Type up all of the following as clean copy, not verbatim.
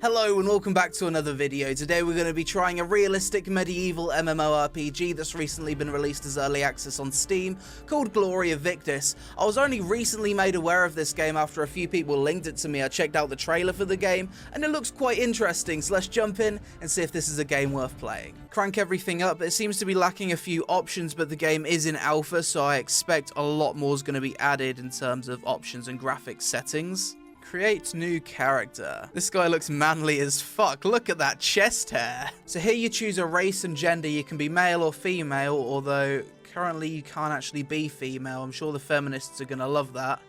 Hello and welcome back to another video. Today we're going to be trying a realistic medieval MMORPG that's recently been released as early access on Steam called Gloria Victis. I was only recently made aware of this game after a few people linked it to me. I checked out the trailer for the game and it looks quite interesting, so let's jump in and see if this is a game worth playing. Crank everything up. It seems to be lacking a few options, but the game is in alpha, so I expect a lot more is going to be added in terms of options and graphics settings. Create new character. This guy looks manly as fuck. Look at that chest hair. So here you choose a race and gender. You can be male or female, although currently you can't actually be female. I'm sure the feminists are going to love that.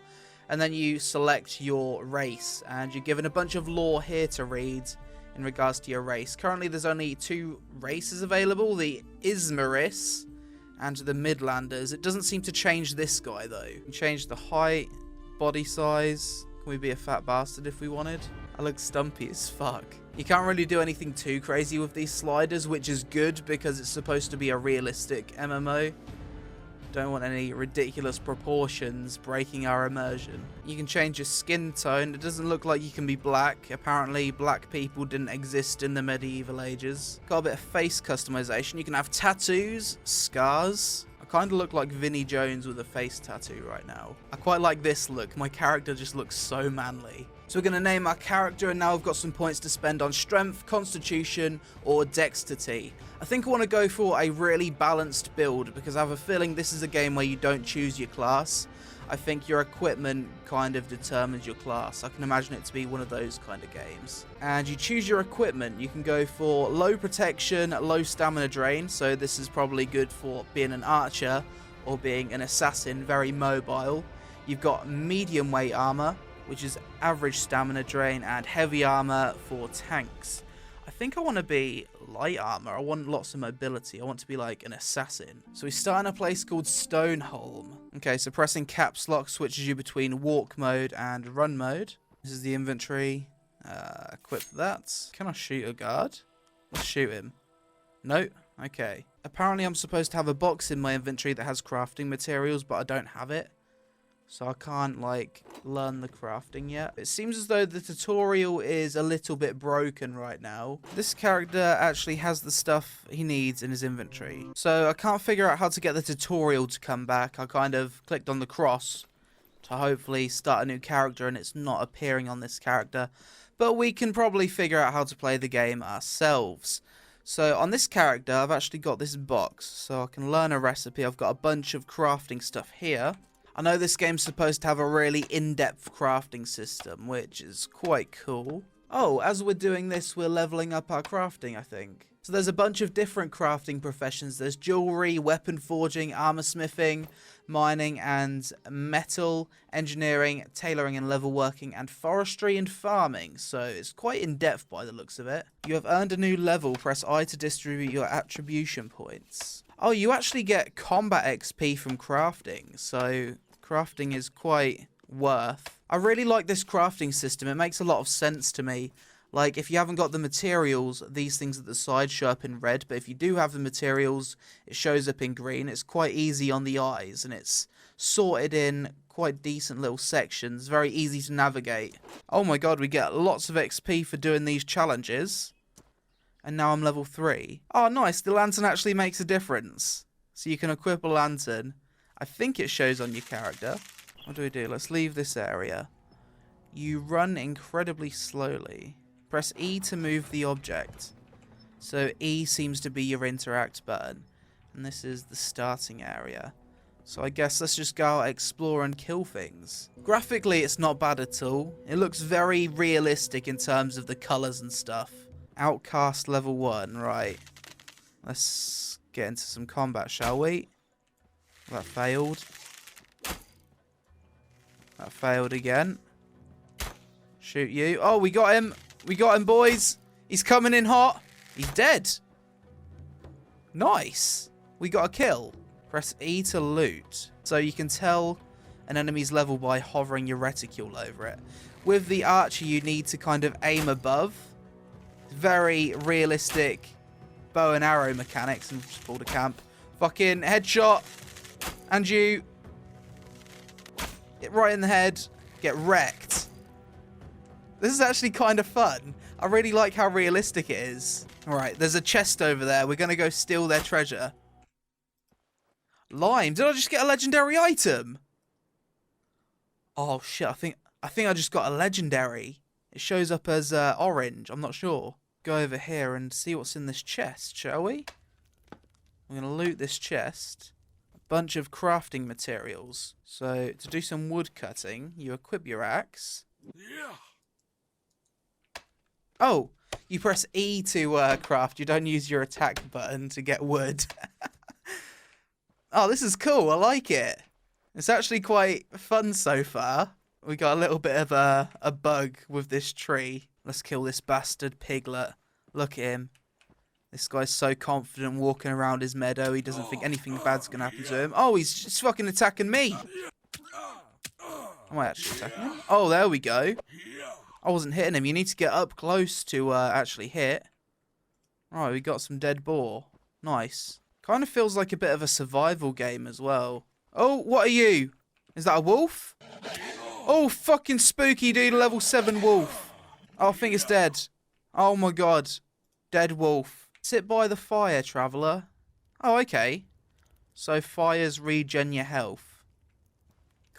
And then you select your race, and you're given a bunch of lore here to read in regards to your race. Currently there's only two races available, the Ismaris and the Midlanders. It doesn't seem to change this guy though. You can change the height, body size. Can we be a fat bastard if we wanted? I look stumpy as fuck. You can't really do anything too crazy with these sliders, which is good because it's supposed to be a realistic MMO. Don't want any ridiculous proportions breaking our immersion. You can change your skin tone. It doesn't look like you can be black. Apparently black people didn't exist in the medieval ages. Got a bit of face customization. You can have tattoos, scars. Kind of look like Vinnie Jones with a face tattoo right now. I quite like this look. My character just looks so manly. So we're going to name our character, and now we've got some points to spend on strength, constitution, or dexterity. I think I want to go for a really balanced build because I have a feeling this is a game where you don't choose your class. I think your equipment kind of determines your class. I can imagine it to be one of those kind of games. And you choose your equipment. You can go for low protection, low stamina drain. So this is probably good for being an archer or being an assassin, very mobile. You've got medium weight armor, which is average stamina drain, and heavy armor for tanks. I think I want to be light armor. I want lots of mobility. I want to be like an assassin. So we start in a place called Stoneholm. Okay, so pressing caps lock switches you between walk mode and run mode. This is the inventory. Equip that. Can I shoot a guard? Let's shoot him. No? Okay. Apparently I'm supposed to have a box in my inventory that has crafting materials, but I don't have it. So I can't, like, learn the crafting yet. It seems as though the tutorial is a little bit broken right now. This character actually has the stuff he needs in his inventory. So I can't figure out how to get the tutorial to come back. I kind of clicked on the cross to hopefully start a new character, and it's not appearing on this character. But we can probably figure out how to play the game ourselves. So on this character, I've actually got this box. So I can learn a recipe. I've got a bunch of crafting stuff here. I know this game's supposed to have a really in-depth crafting system, which is quite cool. Oh, as we're doing this, we're leveling up our crafting, I think. So there's a bunch of different crafting professions. There's jewelry, weapon forging, armor smithing, mining and metal, engineering, tailoring and level working, and forestry and farming. So it's quite in-depth by the looks of it. You have earned a new level. Press I to distribute your attribution points. Oh, you actually get combat XP from crafting, so crafting is quite worth. I really like this crafting system. It makes a lot of sense to me. Like, if you haven't got the materials, these things at the side show up in red, but if you do have the materials, it shows up in green. It's quite easy on the eyes, and it's sorted in quite decent little sections, very easy to navigate. Oh my god, we get lots of XP for doing these challenges. And now I'm level 3. Oh, nice. The lantern actually makes a difference. So you can equip a lantern. I think it shows on your character. What do we do? Let's leave this area. You run incredibly slowly. Press E to move the object. So E seems to be your interact button. And this is the starting area. So I guess let's just go out, explore and kill things. Graphically, it's not bad at all. It looks very realistic in terms of the colours and stuff. Outcast level 1, right. Let's get into some combat, shall we? That failed. That failed again. Shoot you. Oh, we got him. We got him, boys. He's coming in hot. He's dead. Nice. We got a kill. Press E to loot. So you can tell an enemy's level by hovering your reticule over it. With the archer, you need to kind of aim above. Very realistic bow and arrow mechanics, and just pulled a camp. Fucking headshot. And you. Right in the head. Get wrecked. This is actually kind of fun. I really like how realistic it is. Alright, there's a chest over there. We're going to go steal their treasure. Lime. Did I just get a legendary item? Oh, shit. I think I just got a legendary. It shows up as orange. I'm not sure. Go over here and see what's in this chest, shall we? We're going to loot this chest. A bunch of crafting materials. So, to do some wood cutting, you equip your axe. Yeah. Oh, you press E to craft. You don't use your attack button to get wood. Oh, this is cool. I like it. It's actually quite fun so far. We got a little bit of a bug with this tree. Let's kill this bastard piglet. Look at him. This guy's so confident walking around his meadow. He doesn't think anything bad's going to happen to him. Oh, he's just fucking attacking me. Am I actually attacking him? Oh, there we go. I wasn't hitting him. You need to get up close to actually hit. Alright, we got some dead boar. Nice. Kind of feels like a bit of a survival game as well. Oh, what are you? Is that a wolf? Oh, fucking spooky, dude. Level 7 wolf. Oh, I think it's dead. Oh my god. Dead wolf. Sit by the fire, traveller. Oh, okay. So fires regen your health.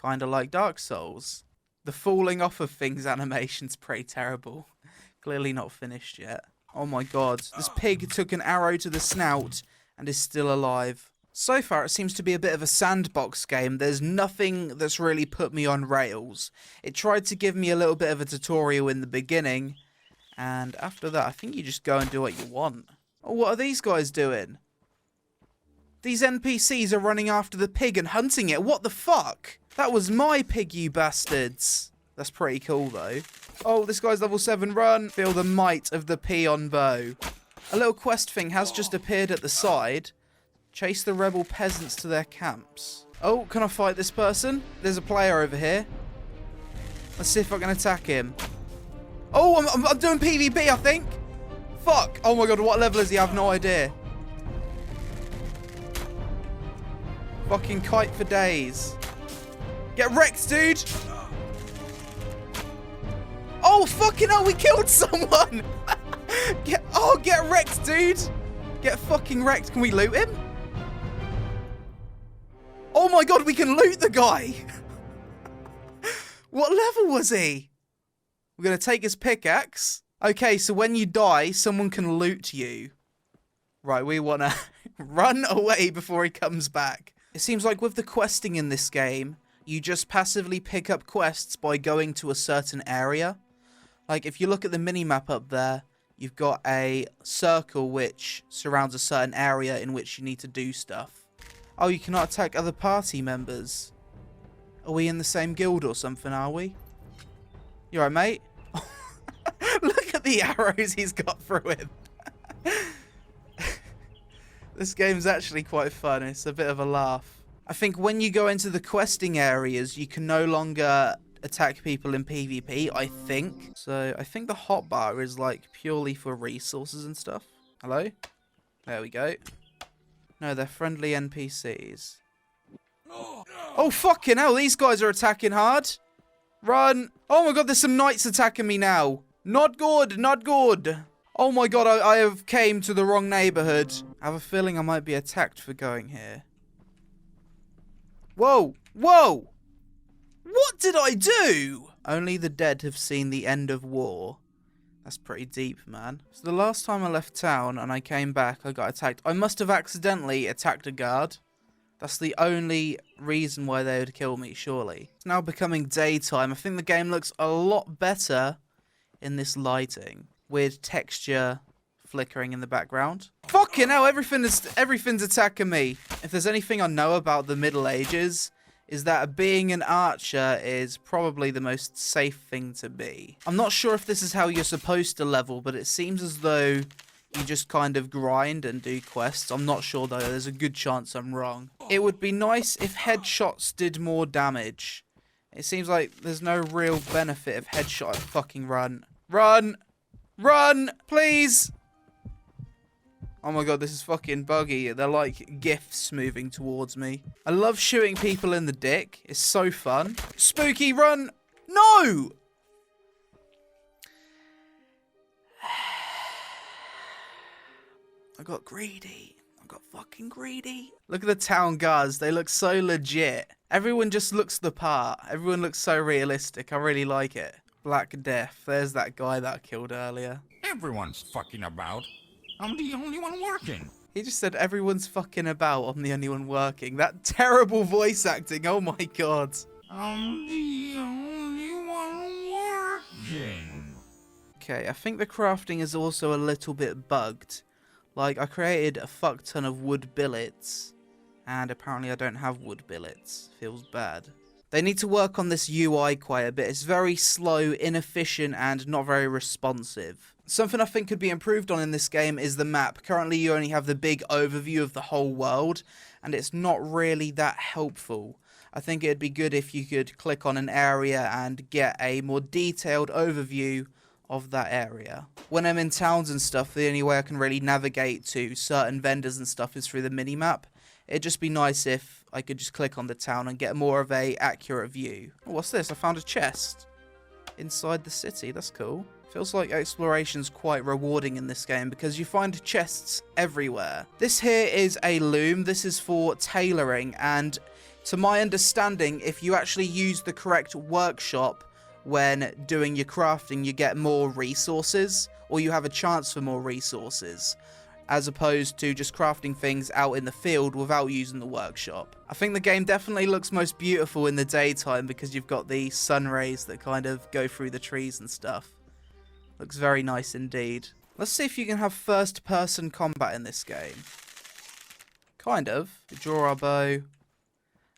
Kinda like Dark Souls. The falling off of things animation's pretty terrible. Clearly not finished yet. Oh my god. This pig took an arrow to the snout and is still alive. So far it seems to be a bit of a sandbox game. There's nothing that's really put me on rails. It tried to give me a little bit of a tutorial in the beginning. And after that, I think you just go and do what you want. Oh, what are these guys doing? These NPCs are running after the pig and hunting it. What the fuck? That was my pig, you bastards. That's pretty cool, though. Oh, this guy's level 7. Run. Feel the might of the peon bow. A little quest thing has just appeared at the side. Chase the rebel peasants to their camps. Oh, can I fight this person? There's a player over here. Let's see if I can attack him. Oh, I'm doing PvP, I think. Fuck. Oh my god, what level is he? I have no idea. Fucking kite for days. Get wrecked, dude. Oh, fucking hell, we killed someone. Get wrecked, dude. Get fucking wrecked. Can we loot him? Oh my god, we can loot the guy. What level was he? We're going to take his pickaxe. Okay, so when you die, someone can loot you. Right, we want to run away before he comes back. It seems like with the questing in this game, you just passively pick up quests by going to a certain area. Like, if you look at the minimap up there, you've got a circle which surrounds a certain area in which you need to do stuff. Oh, you cannot attack other party members. Are we in the same guild or something, are we? You alright, mate? Look at the arrows he's got through him. This game's actually quite fun. It's a bit of a laugh. I think when you go into the questing areas, you can no longer attack people in PvP, I think. So I think the hotbar is like purely for resources and stuff. Hello? There we go. No, they're friendly NPCs. Oh, fucking hell. These guys are attacking hard. Run. Oh my god, there's some knights attacking me now. Not good, not good. Oh my god, I have came to the wrong neighborhood. I have a feeling I might be attacked for going here. Whoa, whoa. What did I do? Only the dead have seen the end of war. That's pretty deep, man. So the last time I left town and I came back, I got attacked. I must have accidentally attacked a guard. That's the only reason why they would kill me, surely. It's now becoming daytime. I think the game looks a lot better in this lighting. Weird texture flickering in the background. Fucking hell, everything's attacking me. If there's anything I know about the Middle Ages, is that being an archer is probably the most safe thing to be. I'm not sure if this is how you're supposed to level, but it seems as though you just kind of grind and do quests. I'm not sure though, there's a good chance I'm wrong. It would be nice if headshots did more damage. It seems like there's no real benefit of headshot. Fucking run. Run! Run! Please! Oh my god, this is fucking buggy. They're like GIFs moving towards me. I love shooting people in the dick. It's so fun. Spooky, run! No! I got greedy. I got fucking greedy. Look at the town guards. They look so legit. Everyone just looks the part. Everyone looks so realistic. I really like it. Black Death. There's that guy that I killed earlier. Everyone's fucking about. I'm the only one working. He just said everyone's fucking about. I'm the only one working. That terrible voice acting. Oh my god. I'm the only one working. Okay, I think the crafting is also a little bit bugged. Like, I created a fuck ton of wood billets, and apparently I don't have wood billets. Feels bad. They need to work on this UI quite a bit. It's very slow, inefficient, and not very responsive. Something I think could be improved on in this game is the map. Currently, you only have the big overview of the whole world, and it's not really that helpful. I think it'd be good if you could click on an area and get a more detailed overview of that area. When I'm in towns and stuff, the only way I can really navigate to certain vendors and stuff is through the minimap. It'd just be nice if I could just click on the town and get more of a accurate view. Oh, what's this? I found a chest inside the city. That's cool. Feels like exploration's quite rewarding in this game because you find chests everywhere. This here is a loom. This is for tailoring, and to my understanding, if you actually use the correct workshop when doing your crafting, you get more resources, or you have a chance for more resources, as opposed to just crafting things out in the field without using the workshop. I think the game definitely looks most beautiful in the daytime because you've got the sun rays that kind of go through the trees and stuff. Looks very nice indeed. Let's see if you can have first-person combat in this game. Kind of. We draw our bow.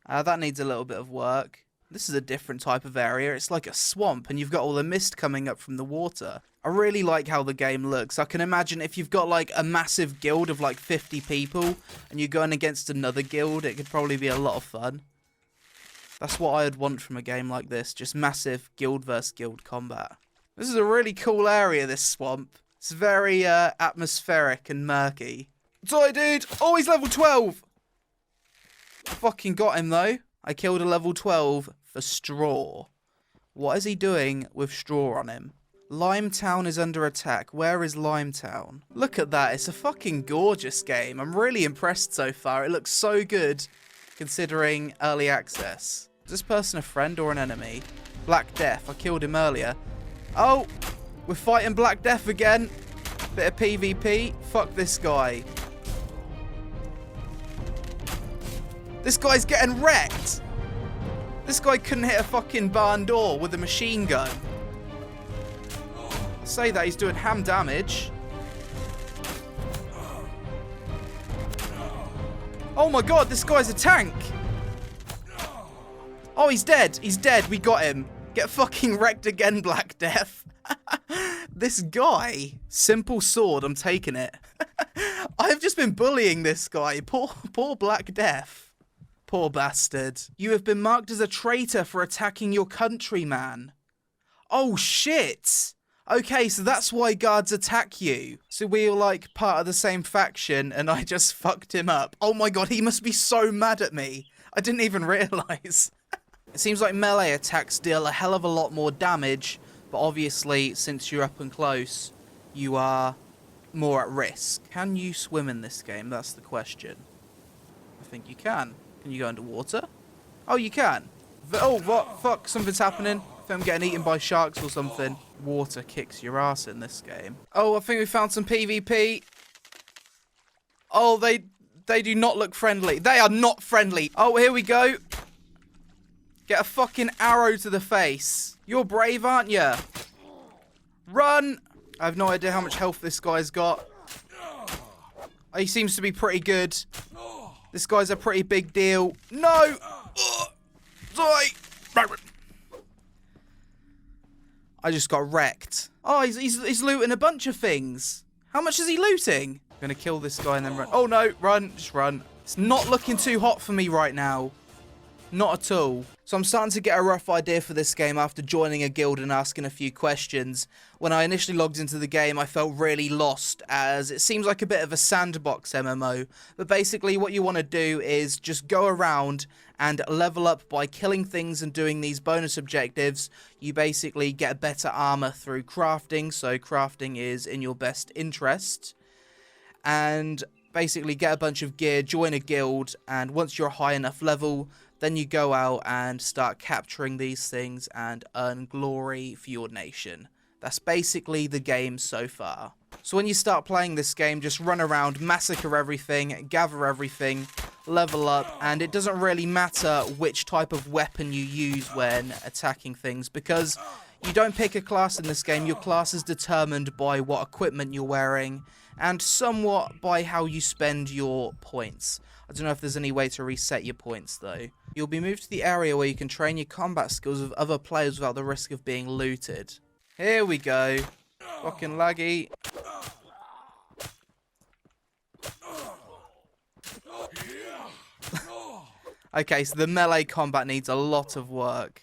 That needs a little bit of work. This is a different type of area. It's like a swamp, and you've got all the mist coming up from the water. I really like how the game looks. I can imagine if you've got like a massive guild of like 50 people, and you're going against another guild, it could probably be a lot of fun. That's what I'd want from a game like this, just massive guild versus guild combat. This is a really cool area, this swamp. It's very atmospheric and murky. Sorry, dude. Oh, he's level 12. I fucking got him, though. I killed a level 12 for straw. What is he doing with straw on him? Limetown is under attack. Where is Limetown? Look at that. It's a fucking gorgeous game. I'm really impressed so far. It looks so good considering early access. Is this person a friend or an enemy? Black Death. I killed him earlier. Oh, we're fighting Black Death again. Bit of PvP. Fuck this guy. This guy's getting wrecked. This guy couldn't hit a fucking barn door with a machine gun. Say that, he's doing ham damage. Oh my god, this guy's a tank. Oh, he's dead. He's dead. We got him. Get fucking wrecked again, Black Death. This guy. Simple sword, I'm taking it. I've just been bullying this guy. Poor Black Death. Poor bastard. You have been marked as a traitor for attacking your countryman. Oh, shit. Okay, so that's why guards attack you. So we were like part of the same faction and I just fucked him up. Oh my god, he must be so mad at me. I didn't even realise. It seems like melee attacks deal a hell of a lot more damage, but obviously, since you're up and close, you are more at risk. Can you swim in this game? That's the question. I think you can. Can you go underwater? Oh, you can. Oh, what? Fuck, something's happening. I think I'm getting eaten by sharks or something. Water kicks your ass in this game. Oh, I think we found some PvP. Oh, they do not look friendly. They are not friendly. Oh, here we go. Get a fucking arrow to the face. You're brave, aren't you? Run! I have no idea how much health this guy's got. Oh, he seems to be pretty good. This guy's a pretty big deal. No! Sorry! I just got wrecked. Oh, he's looting a bunch of things. How much is he looting? I'm gonna kill this guy and then run. Oh no, run, just run. It's not looking too hot for me right now. Not at all. So I'm starting to get a rough idea for this game after joining a guild and asking a few questions. When I initially logged into the game, I felt really lost, as it seems like a bit of a sandbox MMO. But basically what you want to do is just go around and level up by killing things and doing these bonus objectives. You basically get better armor through crafting, so crafting is in your best interest. and basically get a bunch of gear, join a guild, and once you're a high enough level, then you go out and start capturing these things and earn glory for your nation. That's basically the game so far. So when you start playing this game, just run around, massacre everything, gather everything, level up, and it doesn't really matter which type of weapon you use when attacking things, because you don't pick a class in this game. Your class is determined by what equipment you're wearing and somewhat by how you spend your points. I don't know if there's any way to reset your points though. You'll be moved to the area where you can train your combat skills with other players without the risk of being looted. Here we go. Fucking laggy. Okay, so the melee combat needs a lot of work.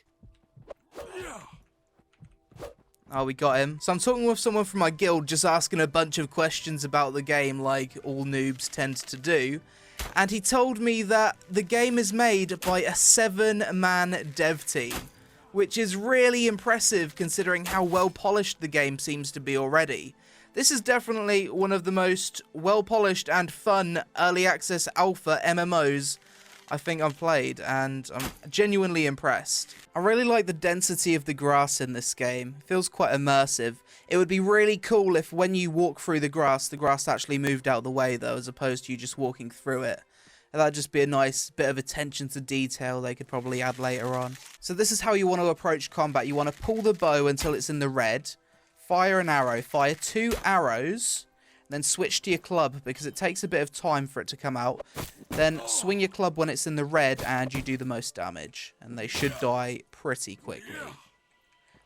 Oh, we got him. So I'm talking with someone from my guild, just asking a bunch of questions about the game like all noobs tend to do. And he told me that the game is made by a 7-man dev team, which is really impressive considering how well polished the game seems to be already. This is definitely one of the most well polished and fun early access alpha MMOs I think I've played, and I'm genuinely impressed. I really like the density of the grass in this game. It feels quite immersive. It would be really cool if when you walk through the grass actually moved out of the way though, as opposed to you just walking through it. That'd just be a nice bit of attention to detail they could probably add later on. So this is how you want to approach combat. You want to pull the bow until it's in the red, fire an arrow, fire 2 arrows, then switch to your club because it takes a bit of time for it to come out. Then swing your club when it's in the red and you do the most damage. And they should die pretty quickly.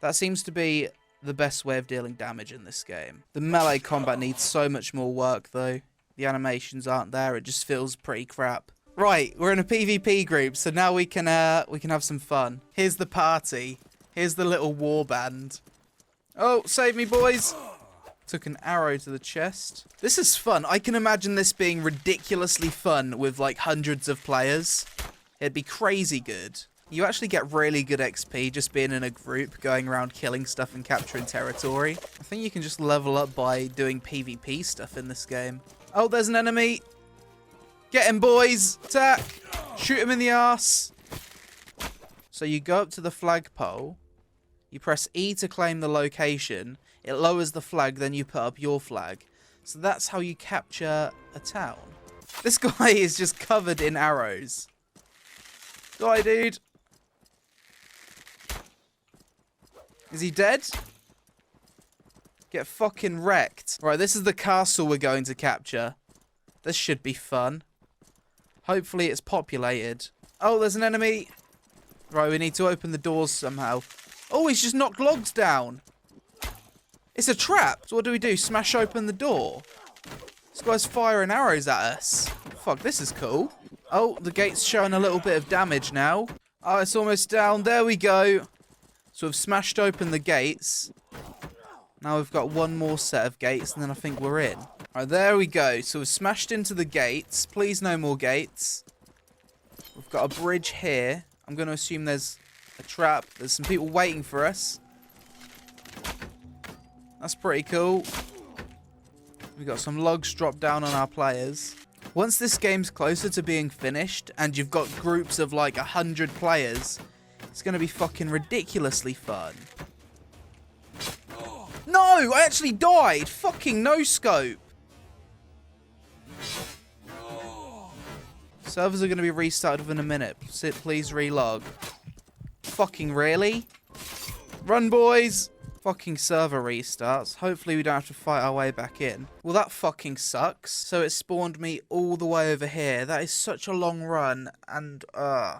That seems to be the best way of dealing damage in this game. The melee combat needs so much more work though. The animations aren't there, it just feels pretty crap. Right, we're in a PvP group, so now we can have some fun. Here's the party. Here's the little war band. Oh, save me boys! Took an arrow to the chest. This is fun. I can imagine this being ridiculously fun with like hundreds of players. It'd be crazy good. You actually get really good XP just being in a group, going around killing stuff and capturing territory. I think you can just level up by doing PvP stuff in this game. Oh, there's an enemy. Get him, boys. Attack. Shoot him in the arse. So you go up to the flagpole. You press E to claim the location. It lowers the flag, then you put up your flag. So that's how you capture a town. This guy is just covered in arrows. Die, dude. Is he dead? Get fucking wrecked. Right, this is the castle we're going to capture. This should be fun. Hopefully it's populated. Oh, there's an enemy. Right, we need to open the doors somehow. Oh, he's just knocked logs down. It's a trap. So what do we do? Smash open the door? This guy's firing arrows at us. Fuck, this is cool. Oh, the gate's showing a little bit of damage now. Oh, it's almost down. There we go. So we've smashed open the gates. Now we've got one more set of gates, and then I think we're in. Alright, there we go. So we've smashed into the gates. Please, no more gates. We've got a bridge here. I'm going to assume there's a trap. There's some people waiting for us. That's pretty cool. We've got some logs dropped down on our players. Once this game's closer to being finished, and you've got groups of like 100 players, it's going to be fucking ridiculously fun. No! I actually died! Fucking no scope! Servers are going to be restarted within a minute. Please relog. Fucking really? Run, boys! Fucking server restarts. Hopefully we don't have to fight our way back in. Well, that fucking sucks. So it spawned me all the way over here. That is such a long run, and I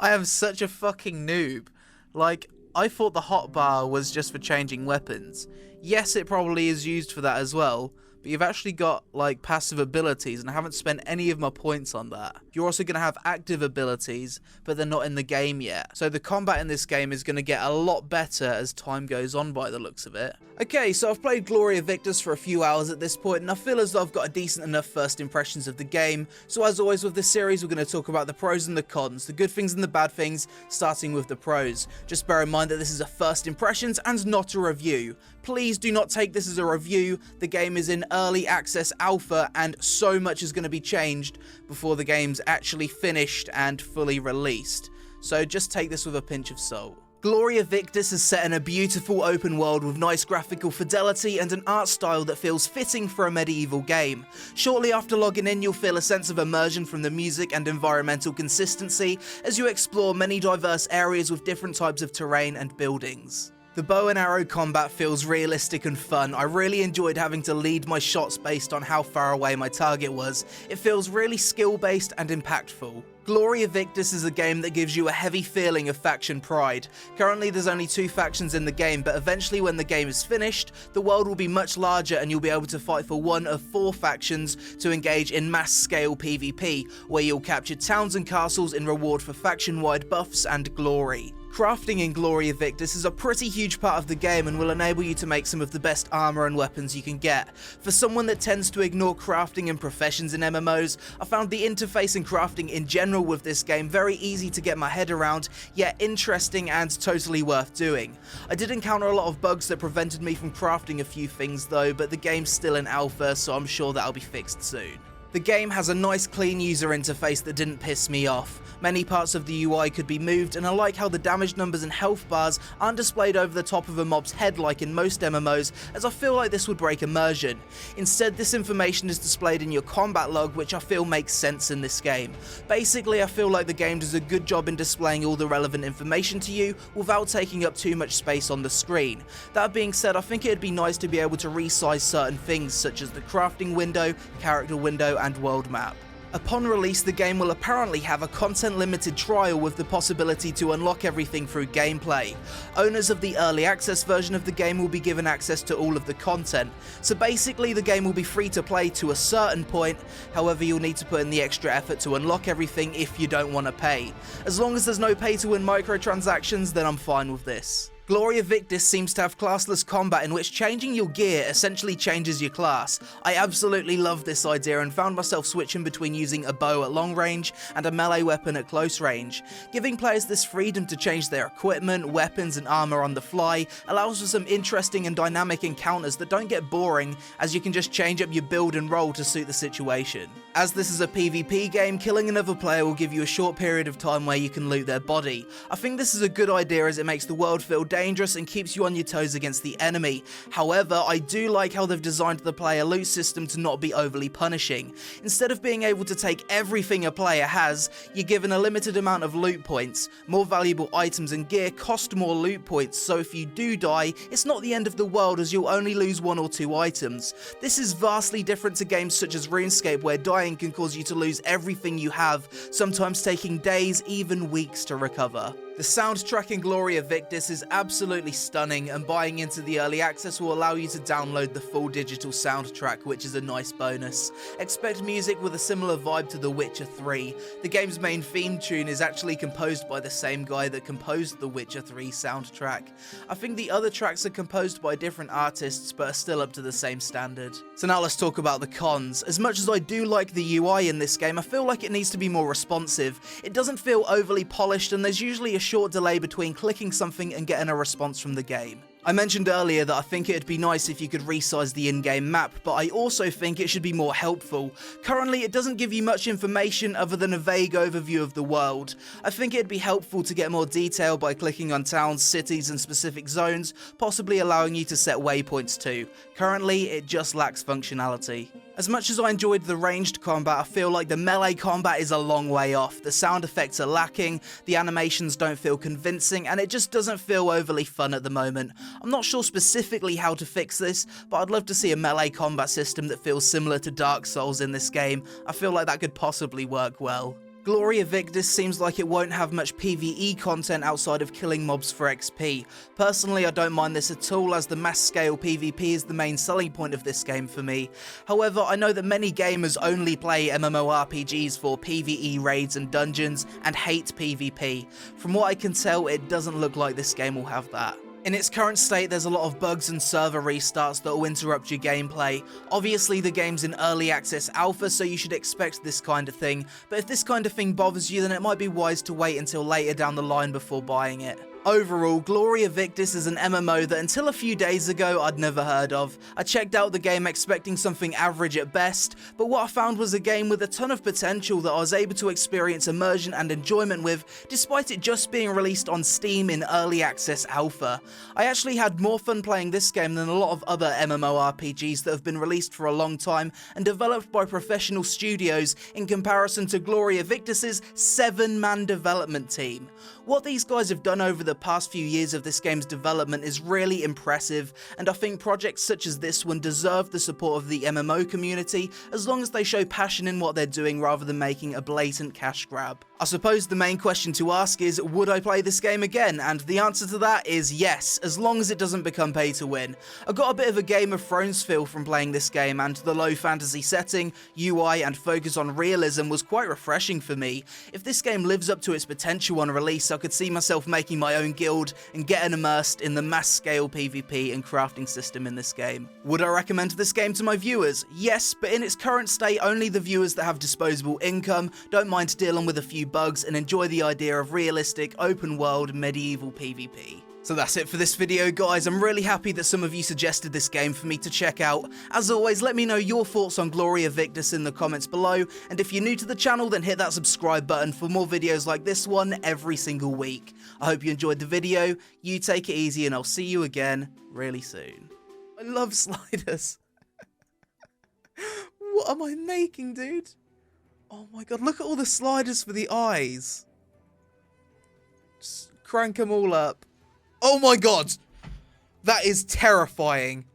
am such a fucking noob. Like, I thought the hotbar was just for changing weapons. Yes, it probably is used for that as well, but you've actually got, like, passive abilities, and I haven't spent any of my points on that. You're also going to have active abilities, but they're not in the game yet. So the combat in this game is going to get a lot better as time goes on by the looks of it. Okay, so I've played Gloria Victis for a few hours at this point, and I feel as though I've got a decent enough first impressions of the game. So as always with this series, we're going to talk about the pros and the cons, the good things and the bad things, starting with the pros. Just bear in mind that this is a first impressions and not a review. please do not take this as a review. The game is in early access alpha and so much is going to be changed before the game's actually finished and fully released. So just take this with a pinch of salt. Gloria Victis is set in a beautiful open world with nice graphical fidelity and an art style that feels fitting for a medieval game. Shortly after logging in, you'll feel a sense of immersion from the music and environmental consistency as you explore many diverse areas with different types of terrain and buildings. The bow and arrow combat feels realistic and fun. I really enjoyed having to lead my shots based on how far away my target was. It feels really skill-based and impactful. Gloria Victis is a game that gives you a heavy feeling of faction pride. Currently there's only 2 factions in the game, but eventually when the game is finished, the world will be much larger and you'll be able to fight for one of 4 factions to engage in mass scale PvP, where you'll capture towns and castles in reward for faction-wide buffs and glory. Crafting in Gloria Victis is a pretty huge part of the game and will enable you to make some of the best armor and weapons you can get. For someone that tends to ignore crafting and professions in MMOs, I found the interface and crafting in general with this game very easy to get my head around, yet interesting and totally worth doing. I did encounter a lot of bugs that prevented me from crafting a few things though, but the game's still in alpha, so I'm sure that'll be fixed soon. The game has a nice clean user interface that didn't piss me off. Many parts of the UI could be moved, and I like how the damage numbers and health bars aren't displayed over the top of a mob's head like in most MMOs, as I feel like this would break immersion. Instead, this information is displayed in your combat log, which I feel makes sense in this game. Basically, I feel like the game does a good job in displaying all the relevant information to you without taking up too much space on the screen. That being said, I think it'd be nice to be able to resize certain things such as the crafting window, character window, and world map. Upon release, the game will apparently have a content-limited trial with the possibility to unlock everything through gameplay. Owners of the early access version of the game will be given access to all of the content, so basically the game will be free to play to a certain point, however you'll need to put in the extra effort to unlock everything if you don't want to pay. As long as there's no pay-to-win microtransactions, then I'm fine with this. Gloria Victis seems to have classless combat in which changing your gear essentially changes your class. I absolutely love this idea and found myself switching between using a bow at long range and a melee weapon at close range. Giving players this freedom to change their equipment, weapons and armor on the fly allows for some interesting and dynamic encounters that don't get boring, as you can just change up your build and roll to suit the situation. As this is a PvP game, killing another player will give you a short period of time where you can loot their body. I think this is a good idea as it makes the world feel dangerous and keeps you on your toes against the enemy. However, I do like how they've designed the player loot system to not be overly punishing. Instead of being able to take everything a player has, you're given a limited amount of loot points. More valuable items and gear cost more loot points, so if you do die, it's not the end of the world as you'll only lose 1 or 2 items. This is vastly different to games such as RuneScape, where dying can cause you to lose everything you have, sometimes taking days, even weeks to recover. The soundtrack in Gloria Victis is absolutely stunning, and buying into the early access will allow you to download the full digital soundtrack, which is a nice bonus. Expect music with a similar vibe to The Witcher 3. The game's main theme tune is actually composed by the same guy that composed the Witcher 3 soundtrack. I think the other tracks are composed by different artists, but are still up to the same standard. So now let's talk about the cons. As much as I do like the UI in this game, I feel like it needs to be more responsive. It doesn't feel overly polished, and there's usually a short delay between clicking something and getting a response from the game. I mentioned earlier that I think it'd be nice if you could resize the in-game map, but I also think it should be more helpful. Currently, it doesn't give you much information other than a vague overview of the world. I think it'd be helpful to get more detail by clicking on towns, cities, and specific zones, possibly allowing you to set waypoints too. Currently, it just lacks functionality. As much as I enjoyed the ranged combat, I feel like the melee combat is a long way off. The sound effects are lacking, the animations don't feel convincing, and it just doesn't feel overly fun at the moment. I'm not sure specifically how to fix this, but I'd love to see a melee combat system that feels similar to Dark Souls in this game. I feel like that could possibly work well. Gloria Victis seems like it won't have much PvE content outside of killing mobs for XP. Personally, I don't mind this at all, as the mass scale PvP is the main selling point of this game for me. However, I know that many gamers only play MMORPGs for PvE raids and dungeons and hate PvP. From what I can tell, it doesn't look like this game will have that. In its current state, there's a lot of bugs and server restarts that will interrupt your gameplay. Obviously, the game's in early access alpha, so you should expect this kind of thing, but if this kind of thing bothers you, then it might be wise to wait until later down the line before buying it. Overall, Gloria Victis is an MMO that until a few days ago I'd never heard of. I checked out the game expecting something average at best, but what I found was a game with a ton of potential that I was able to experience immersion and enjoyment with, despite it just being released on Steam in early access alpha. I actually had more fun playing this game than a lot of other MMORPGs that have been released for a long time and developed by professional studios in comparison to Gloria Victis's 7-man development team. What these guys have done over the past few years of this game's development is really impressive, and I think projects such as this one deserve the support of the MMO community as long as they show passion in what they're doing rather than making a blatant cash grab. I suppose the main question to ask is, would I play this game again? And the answer to that is yes, as long as it doesn't become pay to win. I got a bit of a Game of Thrones feel from playing this game, and the low fantasy setting, UI and focus on realism was quite refreshing for me. If this game lives up to its potential on release, I could see myself making my own guild and getting immersed in the mass scale PvP and crafting system in this game. Would I recommend this game to my viewers? Yes, but in its current state only the viewers that have disposable income, don't mind dealing with a few bugs, and enjoy the idea of realistic open world medieval PvP. So that's it for this video, guys. I'm really happy that some of you suggested this game for me to check out. As always, let me know your thoughts on Gloria Victis in the comments below, and if you're new to the channel, then hit that subscribe button for more videos like this one every single week. I hope you enjoyed the video, you take it easy, and I'll see you again really soon. I love sliders. What am I making, dude? Oh my god, look at all the sliders for the eyes. Just crank them all up. Oh my god! That is terrifying.